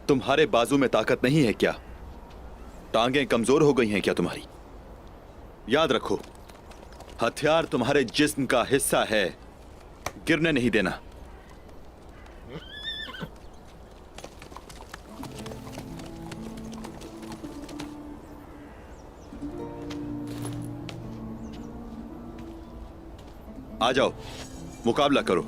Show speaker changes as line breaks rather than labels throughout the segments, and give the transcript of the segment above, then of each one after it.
तुम्हारे बाजू में ताकत नहीं है क्या? टांगें कमजोर हो गई हैं क्या तुम्हारी? याद रखो, हथियार तुम्हारे जिस्म का हिस्सा है, गिरने नहीं देना। आ जाओ, मुकाबला करो।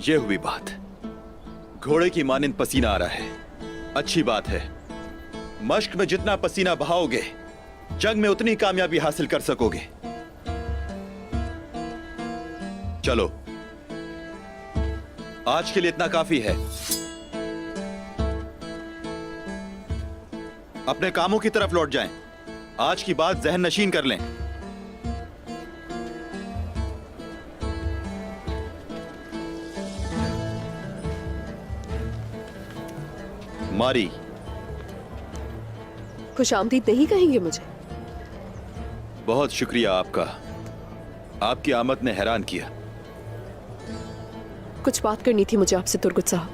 ये हुई बात। घोड़े की मानिंद पसीना आ रहा है, अच्छी बात है। मश्क में जितना पसीना बहाओगे, जंग में उतनी कामयाबी हासिल कर सकोगे। चलो, आज के लिए इतना काफी है। अपने कामों की तरफ लौट जाएं। आज की बात जहन नशीन कर लें। मारी,
खुशामदीद नहीं कहेंगे मुझे?
बहुत शुक्रिया आपका। आपकी आमद ने हैरान किया।
कुछ बात करनी थी मुझे आपसे तुर्गुत साहब।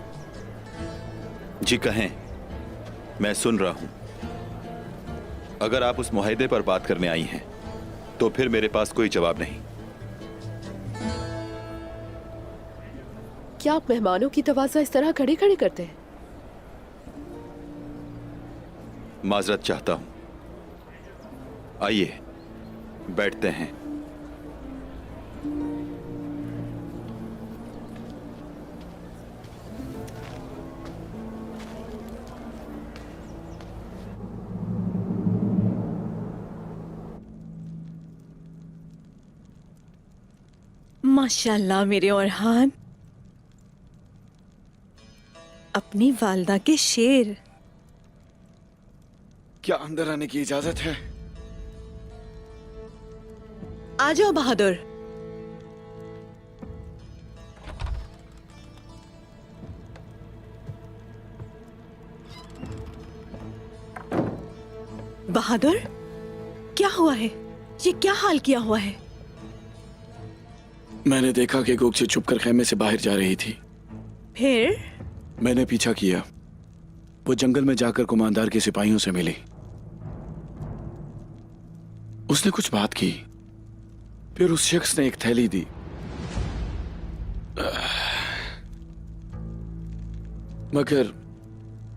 जी कहें, मैं सुन रहा हूं। अगर आप उस मुआहदे पर बात करने आई हैं, तो फिर मेरे पास कोई जवाब नहीं।
क्या आप मेहमानों की तवाज़ा इस तरह खड़े खड़े करते हैं?
माजरत चाहता हूं। आइए बैठते हैं।
माशाल्लाह मेरे औरहान, अपनी वालदा के शेर।
क्या अंदर आने की इजाजत है?
आ जाओ बहादुर। बहादुर, क्या हुआ है? ये क्या हाल किया हुआ है?
मैंने देखा कि गोगचे छुपकर खेमे से बाहर जा रही थी।
फिर?
मैंने पीछा किया। वो जंगल में जाकर कुमांदार के सिपाहियों से मिली। उसने कुछ बात की, फिर उस शख्स ने एक थैली दी। मगर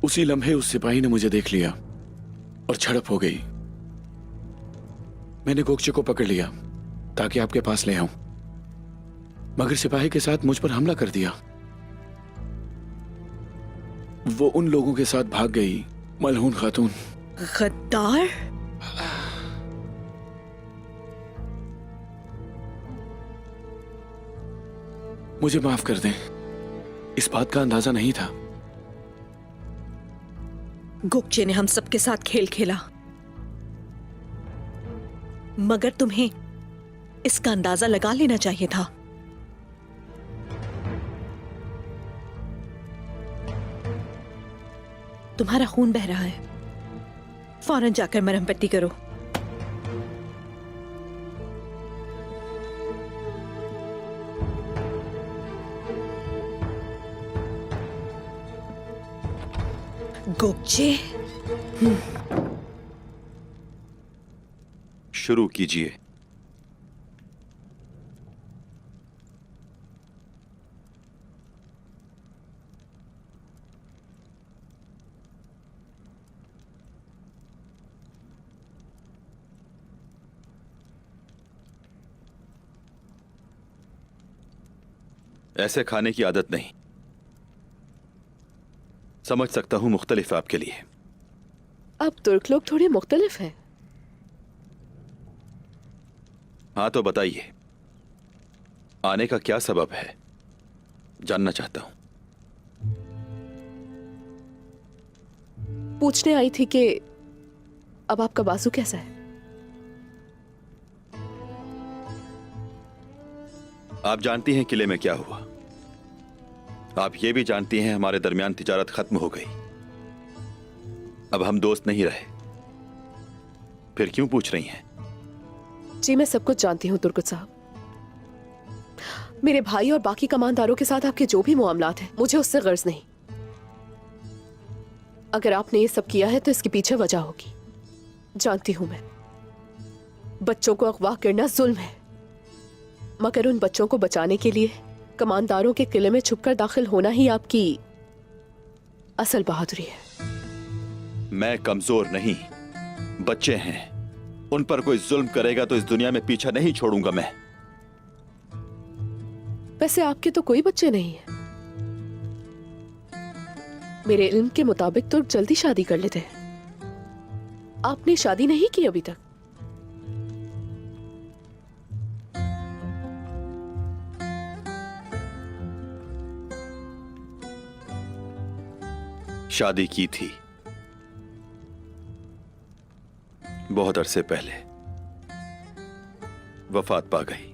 उसी लम्हे उस सिपाही ने मुझे देख लिया और झड़प हो गई। मैंने गोगचे को पकड़ लिया ताकि आपके पास ले आऊं, मगर सिपाही के साथ मुझ पर हमला कर दिया। वो उन लोगों के साथ भाग गई, मलहून खातून।
गद्दार!
मुझे माफ कर दें, इस बात का अंदाजा नहीं था।
गोगचे ने हम सबके साथ खेल खेला, मगर तुम्हें इसका अंदाजा लगा लेना चाहिए था। तुम्हारा खून बह रहा है, फौरन जाकर मरहम पट्टी करो। गोगचे,
शुरू कीजिए। ऐसे खाने की आदत नहीं। समझ सकता हूं मुख्तलिफ आपके लिए।
अब तुर्क लोग थोड़े मुख्तलिफ हैं।
हाँ तो बताइए, आने का क्या सबब है, जानना चाहता हूं।
पूछने आई थी कि अब आपका बाजू कैसा है?
आप जानती हैं किले में क्या हुआ। आप ये भी जानती हैं हमारे दरमियान तिजारत खत्म हो गई। अब हम दोस्त नहीं रहे। फिर क्यों पूछ रही हैं?
जी मैं सब कुछ जानती हूँ तुर्गुत साहब। मेरे भाई और बाकी कमानदारों के साथ आपके जो भी मामलात हैं, मुझे उससे गर्ज नहीं। अगर आपने ये सब किया है तो इसके पीछे वजह होगी। जानती हूं मैं, बच्चों को अगवा करना जुल्म है, मगर उन बच्चों को बचाने के लिए कमानदारों के किले में छुपकर दाखिल होना ही आपकी असल बहादुरी है।
मैं कमजोर नहीं, बच्चे हैं। उन पर कोई जुल्म करेगा तो इस दुनिया में पीछा नहीं छोड़ूंगा मैं।
वैसे आपके तो कोई बच्चे नहीं है। मेरे इल्म के मुताबिक तो जल्दी शादी कर लेते हैं। आपने शादी नहीं की अभी तक।
शादी की थी बहुत अरसे पहले, वफात पा गई।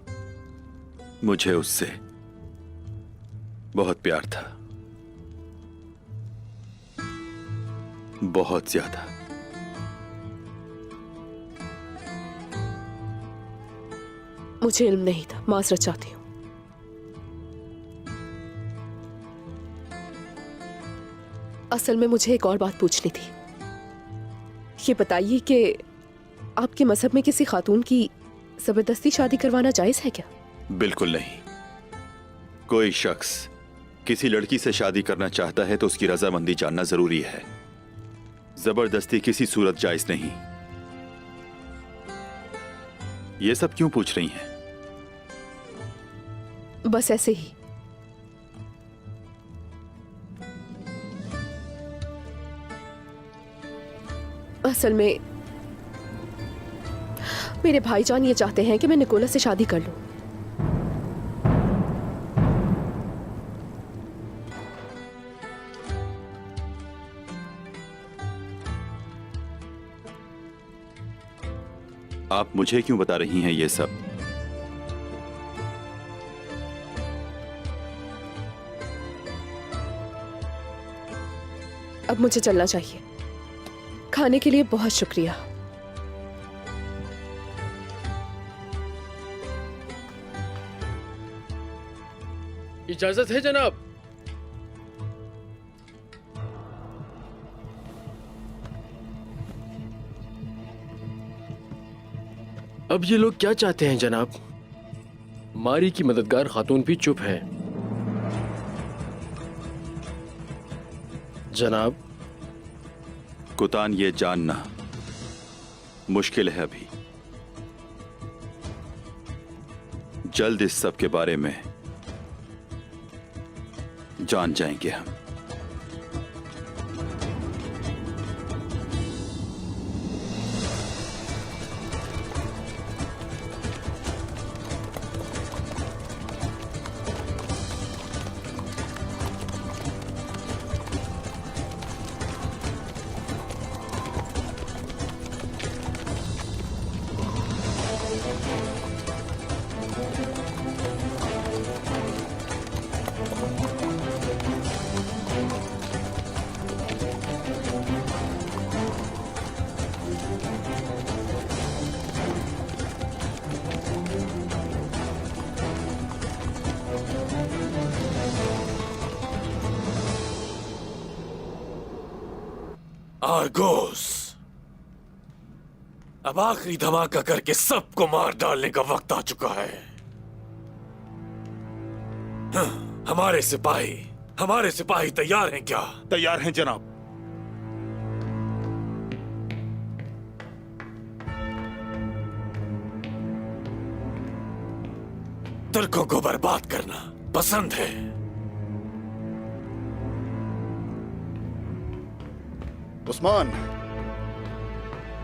मुझे उससे बहुत प्यार था, बहुत ज्यादा।
मुझे इल्म नहीं था, माजरत चाहती हूं। असल में मुझे एक और बात पूछनी थी। ये बताइए कि आपके मजहब में किसी खातून की जबरदस्ती शादी करवाना जायज है क्या?
बिल्कुल नहीं। कोई शख्स किसी लड़की से शादी करना चाहता है तो उसकी रजामंदी जानना जरूरी है। जबरदस्ती किसी सूरत जायज नहीं। ये सब क्यों पूछ रही हैं?
बस ऐसे ही। असल में मेरे भाईजान ये चाहते हैं कि मैं निकोलस से शादी कर लूं।
आप मुझे क्यों बता रही हैं ये सब?
अब मुझे चलना चाहिए। खाने के लिए बहुत शुक्रिया।
इजाजत है जनाब। अब ये लोग क्या चाहते हैं जनाब? मारी की मददगार खातून भी चुप है। जनाब,
कुतान, ये जानना मुश्किल है अभी। जल्द इस सब के बारे में जान जाएंगे हम।
आर्गोस, अब आखिरी धमाका करके सबको मार डालने का वक्त आ चुका है। हमारे सिपाही तैयार हैं क्या?
तैयार हैं जनाब।
तुर्कों को बर्बाद करना पसंद है।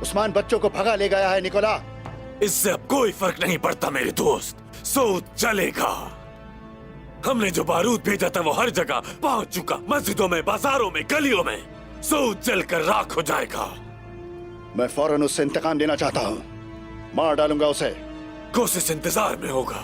उस्मान बच्चों को भगा ले गया है निकोला।
इससे अब कोई फर्क नहीं पड़ता मेरे दोस्त। सूद चलेगा। हमने जो बारूद भेजा था वो हर जगह पहुंच चुका। मस्जिदों में, बाजारों में, गलियों में सूद जलकर राख हो जाएगा।
मैं फौरन उससे इंतकाम लेना चाहता हूँ। मार डालूंगा उसे।
कोशिश इंतजार में होगा।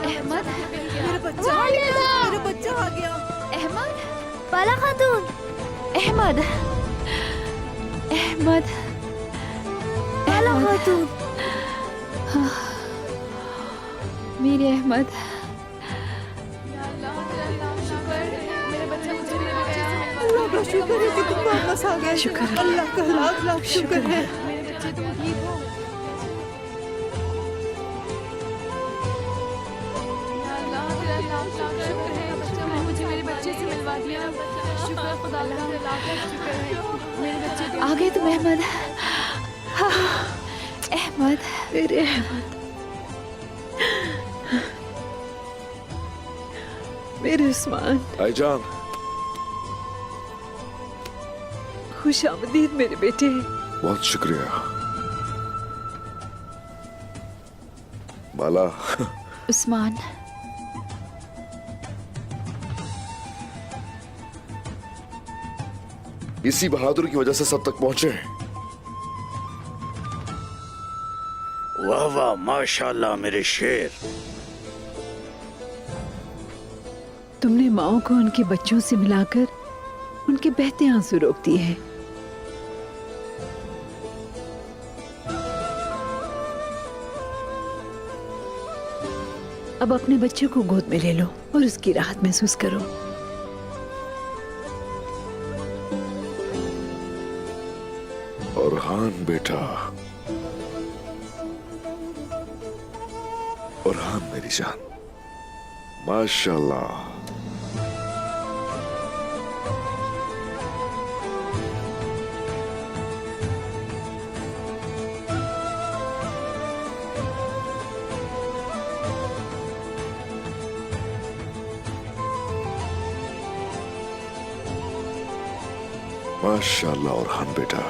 अहमद, मेरा बच्चा आ गया, मेरा बच्चा आ गया।
अहमद, बाला खातून, अहमद, अहमद, बाला खातून, मेरे अहमद।
अल्लाह का शुक्र है कि तुम वापस आ गए। शुक्र, अल्लाह का लाख लाख शुक्र है।
आ गए तुम अहमद। हाँ, अहमद,
मेरे अहमद, मेरे उस्मान,
भाईजान,
खुश आमदीद मेरे बेटे।
बहुत शुक्रिया। बाला,
उस्मान,
इसी बहादुर की वजह से सब तक पहुंचे हैं।
वाह वाह, माशाल्लाह मेरे शेर।
तुमने माओ को उनके बच्चों से मिलाकर उनके बहते आंसू रोक दिए हैं। अब अपने बच्चे को गोद में ले लो और उसकी राहत महसूस करो।
ओरहान बेटा, ओरहान मेरी जान, माशाल्लाह। माशाल्लाह ओरहान बेटा।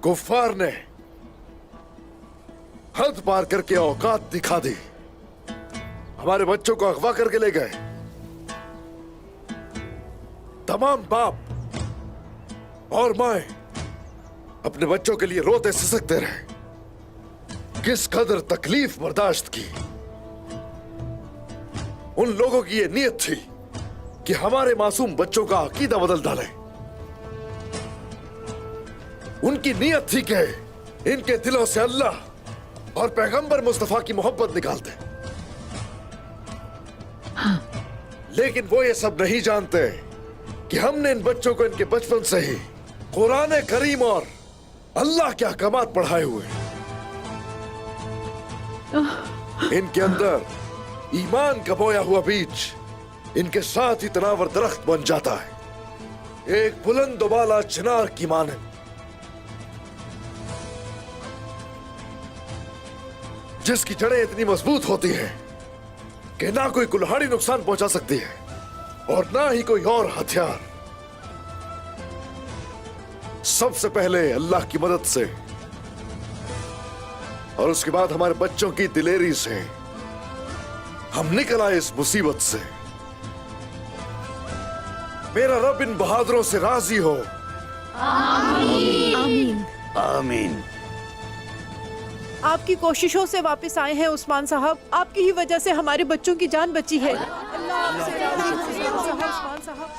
कुफ्फार ने हद पार करके औकात दिखा दी। हमारे बच्चों को अगवा करके ले गए। तमाम बाप और माए अपने बच्चों के लिए रोते सिसकते रहे। किस कदर तकलीफ बर्दाश्त की। उन लोगों की यह नीयत थी कि हमारे मासूम बच्चों का अकीदा बदल डालें। उनकी नीयत थी कि इनके दिलों से अल्लाह और पैगंबर मुस्तफा की मोहब्बत निकाल दे।
हाँ।
लेकिन वो ये सब नहीं जानते कि हमने इन बच्चों को इनके बचपन से ही कुरान करीम और अल्लाह के अहकामात पढ़ाए हुए। इनके अंदर ईमान का बोया हुआ बीज इनके साथ ही तनावर दरख्त बन जाता है, एक बुलंद बाला चिनार की मानंद, जिसकी जड़ें इतनी मजबूत होती हैं कि ना कोई कुल्हाड़ी नुकसान पहुंचा सकती है और ना ही कोई और हथियार। सबसे पहले अल्लाह की मदद से और उसके बाद हमारे बच्चों की दिलेरी से हम निकल आए इस मुसीबत से। मेरा रब इन बहादुरों से राजी हो।
आमीन।
आमीन।
आपकी कोशिशों से वापस आए हैं उस्मान साहब। आपकी ही वजह से हमारे बच्चों की जान बची है। अल्लाह आपसे राजी हो उस्मान साहब।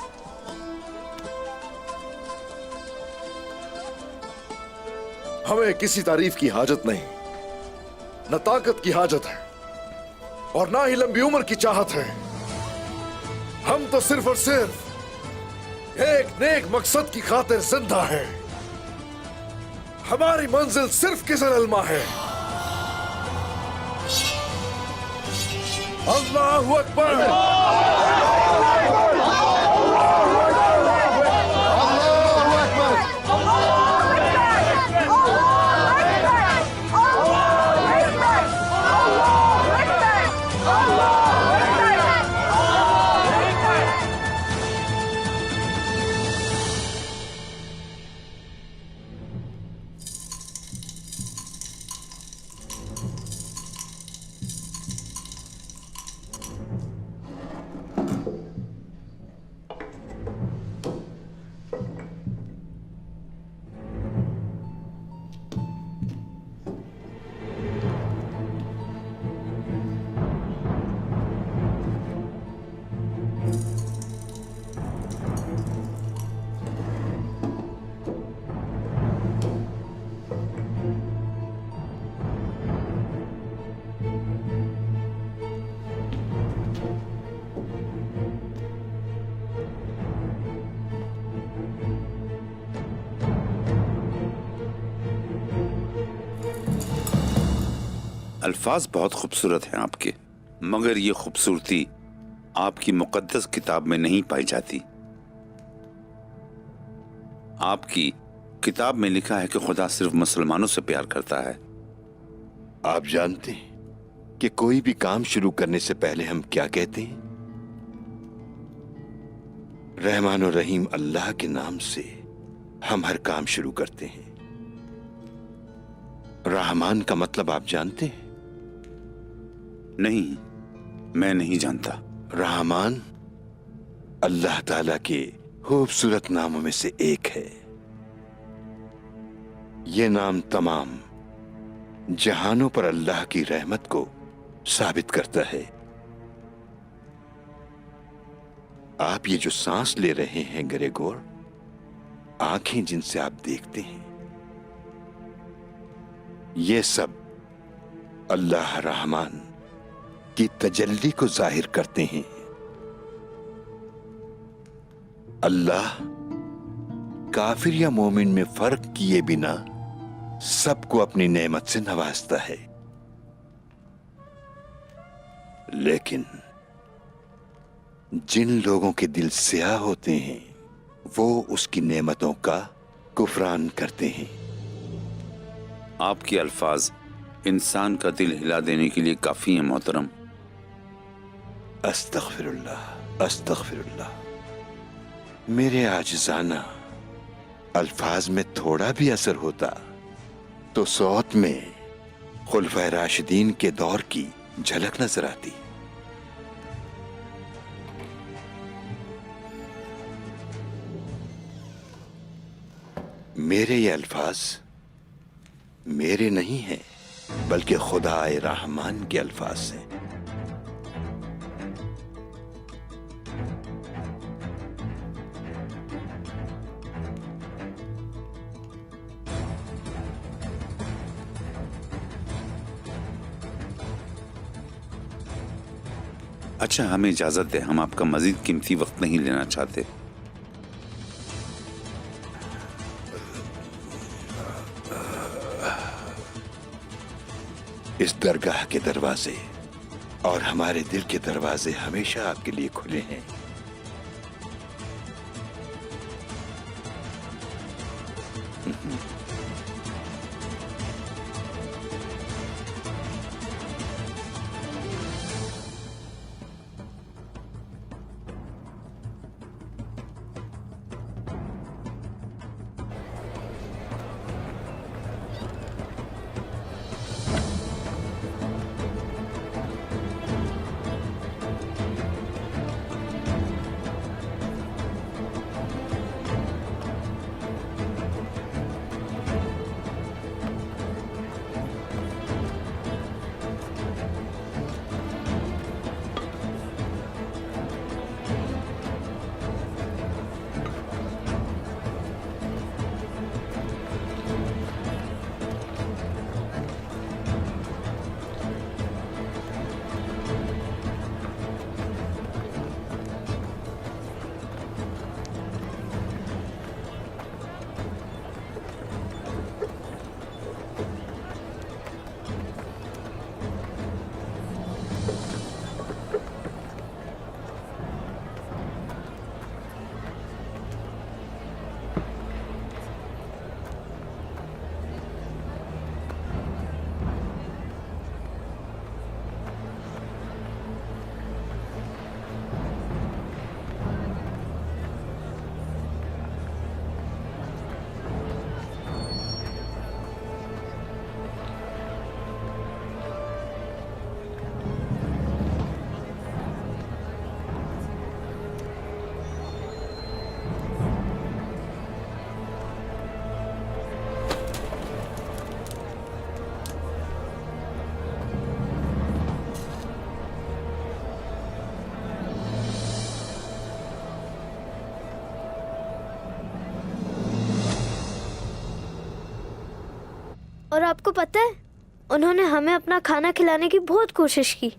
हमें किसी तारीफ की हाजत नहीं, न ताकत की हाजत है।
और ना ही लंबी उम्र की चाहत है। हम तो सिर्फ और सिर्फ एक नेक मकसद की खातिर जिंदा है। हमारी मंजिल सिर्फ किज़र अलमा है। अल्लाहु अकबर।
अल्फाज बहुत खूबसूरत हैं आपके, मगर ये खूबसूरती आपकी मुकद्दस किताब में नहीं पाई जाती। आपकी किताब में लिखा है कि खुदा सिर्फ मुसलमानों से प्यार करता है।
आप जानते हैं कि कोई भी काम शुरू करने से पहले हम क्या कहते हैं? रहमान और रहीम अल्लाह के नाम से हम हर काम शुरू करते हैं। रहमान का मतलब आप जानते हैं?
नहीं, मैं नहीं जानता।
रहमान अल्लाह ताला के खूबसूरत नामों में से एक है। यह नाम तमाम जहानों पर अल्लाह की रहमत को साबित करता है। आप ये जो सांस ले रहे हैं ग्रेगोर, आंखें जिनसे आप देखते हैं, ये सब अल्लाह रहमान की तजल्ली को जाहिर करते हैं। अल्लाह काफिर या मोमिन में फर्क किए बिना सबको अपनी नेमत से नवाजता है, लेकिन जिन लोगों के दिल स्याह होते हैं वो उसकी नेमतों का कुफरान करते हैं।
आपके अल्फाज इंसान का दिल हिला देने के लिए काफी है मोहतरम।
अस्तगफिरुल्लाह, अस्तगफिरुल्लाह। मेरे आजिज़ाना अल्फाज में थोड़ा भी असर होता तो सौत में खुलफाए राशिदीन के दौर की झलक नजर आती। मेरे ये अल्फाज मेरे नहीं हैं, बल्कि खुदाए रहमान के अल्फाज हैं।
अच्छा, हमें इजाजत दे, हम आपका मजीद कीमती वक्त नहीं लेना चाहते।
इस दरगाह के दरवाजे और हमारे दिल के दरवाजे हमेशा आपके लिए खुले हैं।
और आपको पता है, उन्होंने हमें अपना खाना खिलाने की बहुत कोशिश की,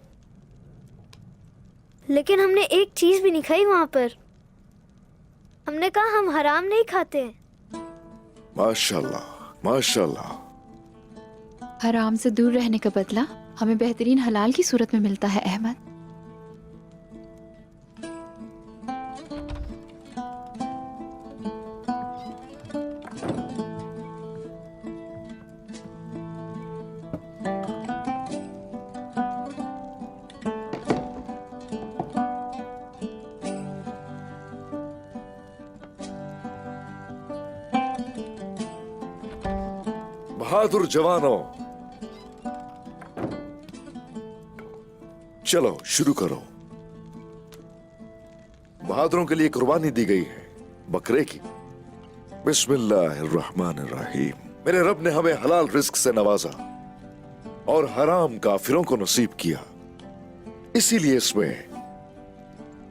लेकिन हमने एक चीज भी नहीं खाई वहाँ पर। हमने कहा हम हराम नहीं खाते हैं।
माशाल्लाह, माशाल्लाह।
हराम से दूर रहने का बदला हमें बेहतरीन हलाल की सूरत में मिलता है अहमद।
बहादुर जवानों, चलो शुरू करो। बहादुरों के लिए कुर्बानी दी गई है बकरे की। बिस्मिल्लाहिर्रहमानिर्रहीम। मेरे रब ने हमें हलाल रिस्क से नवाजा और हराम काफिरों को नसीब किया, इसीलिए इसमें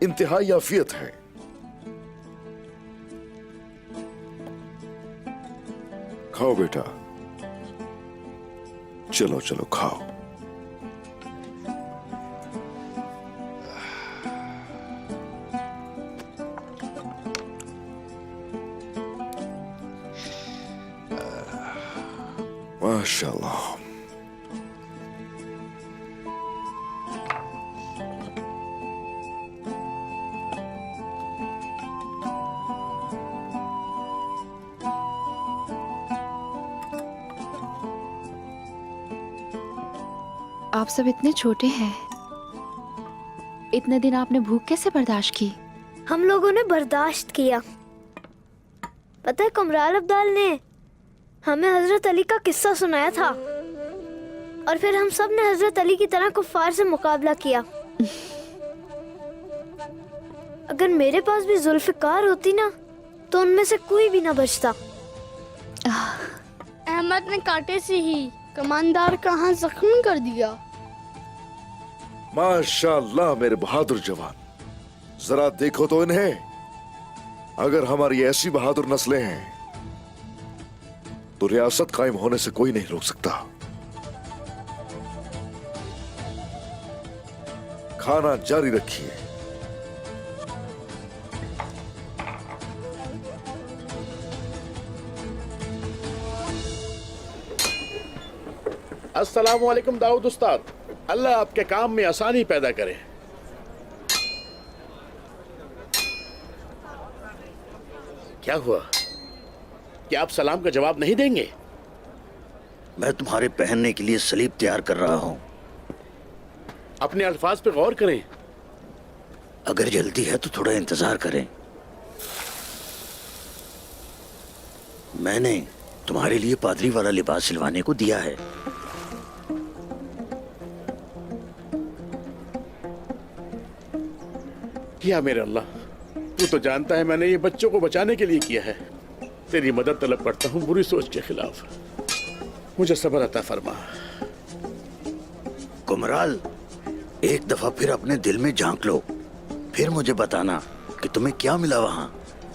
इंतहाई आफियत है। खाओ बेटा, चलो चलो खाओ। माशाल्लाह।
आप सब इतने छोटे हैं, इतने दिन आपने भूख कैसे बर्दाश्त की?
हम लोगों ने बर्दाश्त किया। पता है, कमराल अब्दाल ने हमें हजरत अली का किस्सा सुनाया था और फिर हम सब ने हजरत अली की तरह कुफ्फार से मुकाबला किया। अगर मेरे पास भी जुल्फिकार होती ना, तो उनमें से कोई भी ना बचता।
अहमद ने कांटे से ही कमानदार का हाथ जख्मी कर दिया।
माशाल्लाह मेरे बहादुर जवान, जरा देखो तो इन्हें। अगर हमारी ऐसी बहादुर नस्लें हैं तो रियासत कायम होने से कोई नहीं रोक सकता। खाना जारी रखिए।
अस्सलामु अलैकुम दाऊद उस्ताद, अल्लाह आपके काम में आसानी पैदा करे। क्या हुआ? क्या आप सलाम का जवाब नहीं देंगे?
मैं तुम्हारे पहनने के लिए सलीब तैयार कर रहा हूं।
अपने अल्फाज पे गौर करें।
अगर जल्दी है तो थोड़ा इंतजार करें। मैंने तुम्हारे लिए पादरी वाला लिबास सिलवाने को दिया है।
किया मेरे अल्लाह, तू तो जानता है मैंने ये बच्चों को बचाने के लिए किया है। तेरी मदद तलब करता हूँ बुरी सोच के खिलाफ। मुझे सब्र अता फरमा।
कुमराल, एक दफा फिर अपने दिल में झांक लो, फिर मुझे बताना कि तुम्हें क्या मिला वहां।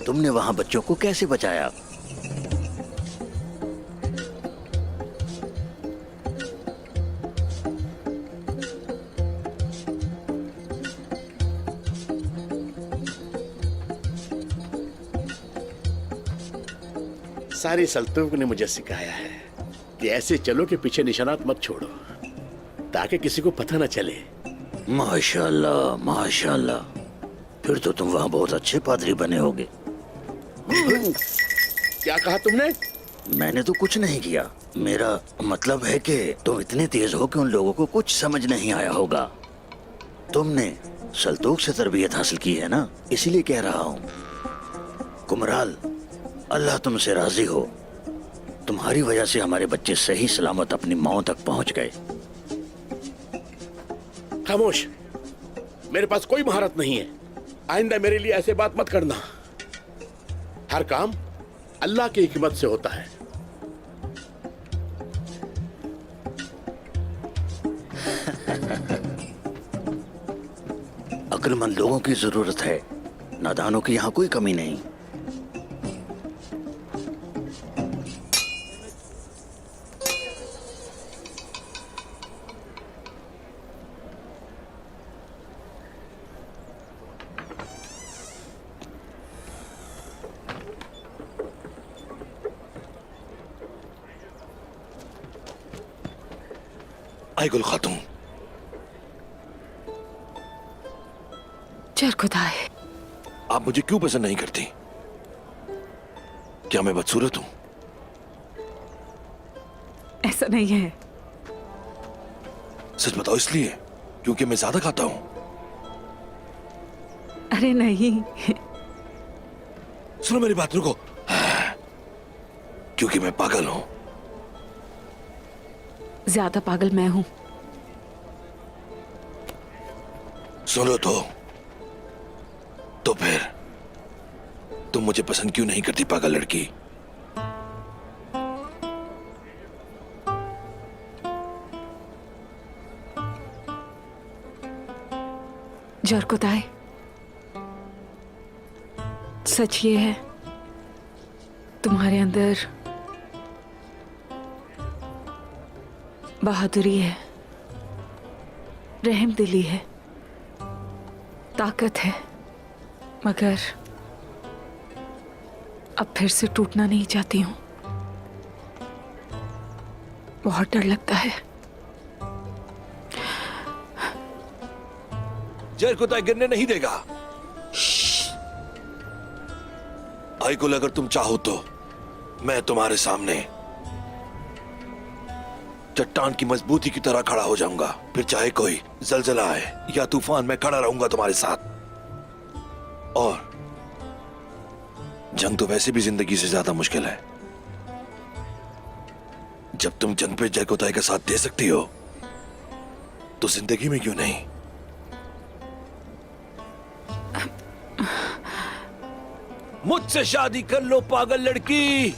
तुमने वहां बच्चों को कैसे बचाया?
सारी सल्तनत ने मुझे सिखाया है कि ऐसे चलो के पीछे निशानात मत छोड़ो, ताकि किसी को पता न चले।
माशाल्लाह, माशाल्लाह, फिर तो तुम वहां बहुत अच्छे पादरी बने होगे।
क्या कहा तुमने?
मैंने तो कुछ नहीं किया। मेरा मतलब है कि तुम इतने तेज हो कि उन लोगों को कुछ समझ नहीं आया होगा। तुमने सल्तूक से तरबियत हासिल की है ना, इसीलिए कह रहा हूँ। कुमराल, अल्लाह तुमसे राजी हो। तुम्हारी वजह से हमारे बच्चे सही सलामत अपनी माओ तक पहुंच गए।
खामोश, मेरे पास कोई महारत नहीं है। आइंदा मेरे लिए ऐसे बात मत करना। हर काम अल्लाह की हिकमत से होता है।
अक्लमंद लोगों की जरूरत है, नादानों की यहाँ कोई कमी नहीं।
आईगुल खातून,
चल खुदा है।
आप मुझे क्यों पसंद नहीं करती? क्या मैं बदसूरत हूं?
ऐसा नहीं है।
सच बताओ, इसलिए क्योंकि मैं ज्यादा खाता हूं?
अरे नहीं,
सुनो मेरी बात, रुको। क्योंकि मैं पागल हूं।
ज्यादा पागल मैं हूँ।
सुनो तो फिर तुम मुझे पसंद क्यों नहीं करती, पागल लड़की?
जरकुताई, सच ये है, तुम्हारे अंदर बहादुरी है, रहमदिली है, ताकत है, मगर अब फिर से टूटना नहीं चाहती हूं। बहुत डर लगता है।
जरकुताई गिरने नहीं देगा। आईगुल, अगर तुम चाहो तो मैं तुम्हारे सामने चट्टान की मजबूती की तरह खड़ा हो जाऊंगा। फिर चाहे कोई जलजला आए या तूफान, मैं खड़ा रहूंगा तुम्हारे साथ। और जंग तो वैसे भी जिंदगी से ज्यादा मुश्किल है। जब तुम जंग पे जरकुताई का साथ दे सकती हो तो जिंदगी में क्यों नहीं? मुझसे शादी कर लो, पागल लड़की।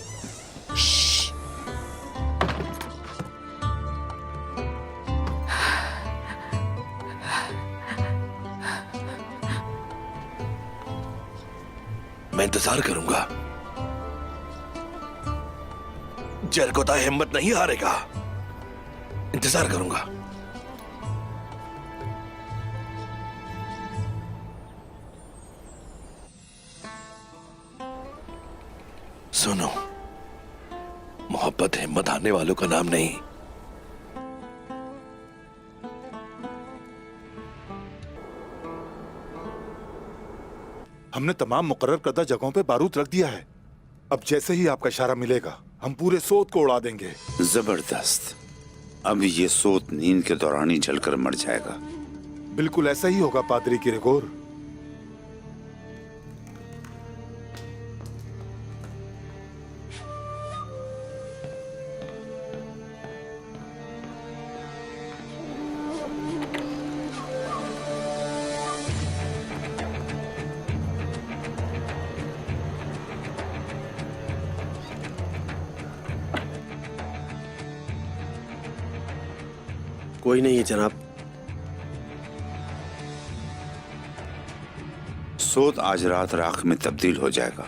मैं इंतजार करूंगा। जरकुताई हिम्मत नहीं हारेगा। इंतजार करूंगा। सुनो, मोहब्बत हिम्मत हारने वालों का नाम नहीं।
हमने तमाम मुकर्रर करदा जगहों पे बारूद रख दिया है। अब जैसे ही आपका इशारा मिलेगा हम पूरे सोत को उड़ा देंगे।
जबरदस्त। अब ये सोत नींद के दौरान ही जलकर मर जाएगा।
बिल्कुल ऐसा ही होगा पादरी किरगोर।
कोई नहीं है जनाब।
सोत आज रात राख में तब्दील हो जाएगा।